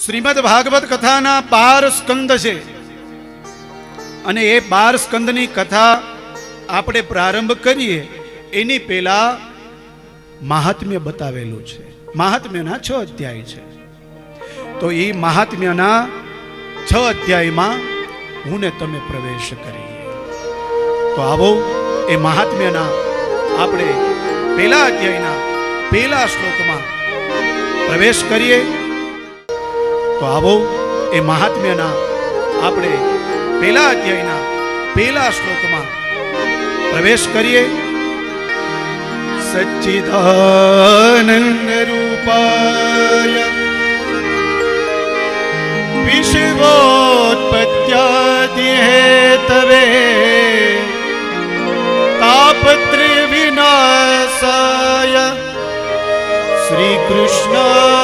શ્રીમદ ભાગવત કથાના 12 સ્કંદ છે અને એ 12 સ્કંદની કથા આપણે પ્રારંભ કરીએ એની પહેલા મહાત્મ્ય બતાવેલું છે. મહાત્મ્યના 6 અધ્યાય છે. તો એ મહાત્મ્યના 6 અધ્યાયમાં હું ને તમે પ્રવેશ કરીએ. તો આવો એ મહાત્મ્યના આપણે પહેલા અધ્યાયના પહેલા શ્લોકમાં પ્રવેશ કરીએ. તો આવો એ મહાત્મ્યના આપણે પહેલા અધ્યાયના પહેલા શ્લોકમાં પ્રવેશ કરીએ. સચ્ચિદાનંદ રૂપાય વિશ્વોત્પત્યાદિ હેતવે તાપત્રય વિનાશાય શ્રી કૃષ્ણ